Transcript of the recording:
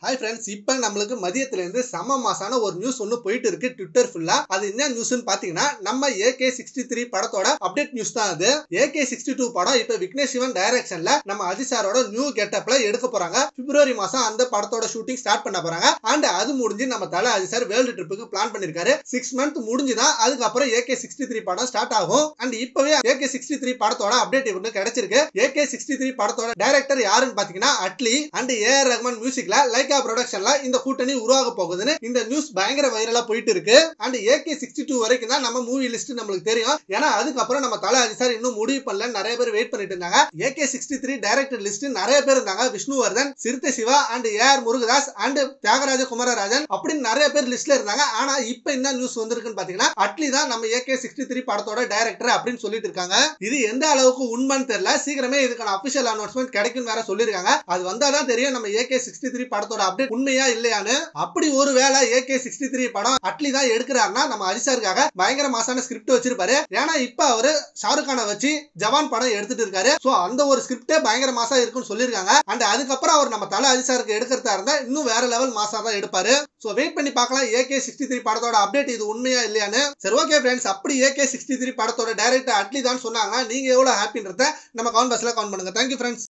Hi friends, இப்போ நம்மளுக்கு மதியத்திலேருந்து செம மாசான ஒரு நியூஸ் ஒன்று போயிட்டு இருக்கு ட்விட்டர் ஃபுல்லா. அது என்ன நியூஸ்னு பார்த்தீங்கன்னா, நம்ம AK63 படத்தோட அப்டேட் நியூஸ் தான் அது. AK62 படம் இப்போ விக்னேஷ் சிவன் டைரக்ஷன்ல நம்ம அஜித் சாரோட நியூ கெட்டப்ல எடுக்க போறாங்க. பிப்ரவரி மாசம் அந்த படத்தோட ஷூட்டிங் ஸ்டார்ட் பண்ண போறாங்க. அண்ட் அது முடிஞ்சு நம்ம தல அஜித் சார் வேர்ல்டு ட்ரிப்புக்கு பிளான் பண்ணிருக்காரு. 6 மந்த் முடிஞ்சுதான் அதுக்கப்புறம் AK63 படம் ஸ்டார்ட் ஆகும். அண்ட் இப்பவே AK63 படத்தோட அப்டேட் ஒன்று கிடைச்சிருக்கு. AK63 படத்தோட டைரக்டர் யாருன்னு பாத்தீங்கன்னா அட்லி. அண்ட் AR ரஹ்மான் மியூசிக்ல லைகா ப்ரொடக்ஷன்ல இந்த கூட்டணி உருவாக போகுதுன்னு இந்த நியூஸ் பயங்கர வைரலா போயிட்டு இருக்கு. அண்ட் AK62 வரைக்கும் தான் நம்ம மூவி லிஸ்ட் நம்மளுக்கு தெரியும். ஏன்னா அதுக்கப்புறம் நம்ம தல அஜித் சார் இன்னும் முடிவு பண்ணல, நிறைய பேர் வெயிட் பண்ணிட்டு இருந்தாங்க. AK63 டைரக்டர் லிஸ்ட் நிறைய பேர் இருந்தாங்க. Vishnuvardhan, Siruthai Siva and AR Murugadoss and Thiagaraja Kumararajan அப்படின்னு நிறைய பேர் லிஸ்ட்ல இருந்தாங்க. ஆனா இப்ப என்ன நியூஸ் வந்திருக்குன்னு பாத்தீங்கன்னா அட்லி தான் நம்ம AK63 படத்தோட டைரக்டர் அப்படின்னு சொல்லிட்டு இருக்காங்க. இது எந்த அளவுக்கு உண்மைன்னு தெரியல. சீக்கிரமே இதுக்கான அபிஷியல் அனௌன்ஸ்மெண்ட் கிடைக்கும் வேற சொல்லிருக்காங்க. அது வந்தாதான் தெரியும் நம்ம AK63 படத்தோட அப்டேட் உண்மையா இல்லையான்னு. அப்படி ஒருவேளை AK63 படம் அட்லி தான் எடுக்கிறாருன்னா நம்ம அஜித் சாருக்காக பயங்கர மாசான ஸ்கிரிப்ட் வச்சிருப்பாரு. ஏன்னா இப்ப அவரு ஷாருக் கானை வச்சு ஜவான் படம் எடுத்துட்டு இருக்காரு. சோ அந்த ஒரு ஸ்கிரிப்டே பயங்கர மாசா இருக்குன்னு சொல்லிருக்காங்க. அண்ட் அதுக்கப்புறம் அவர் நம்ம தல அஜித் சாருக்கு எடுக்கிறதா இருந்தா இன்னும் வேற லெவல் மாசா தான் எடுப்பாரு. சோ வெயிட் பண்ணி பார்க்கலாம் AK63 படத்தோட அப்டேட் இது உண்மையா இல்லையான்னு. சரி, ஓகே ஃப்ரெண்ட்ஸ், அப்படி AK63 படத்தோட டைரக்டர் அட்லி தான் சொன்னாங்க. நீங்க எவ்வளவு ஹாப்பின்றத நம்ம கமெண்ட் பாக்ஸ்ல கமெண்ட் பண்ணுங்க. Thank you friends.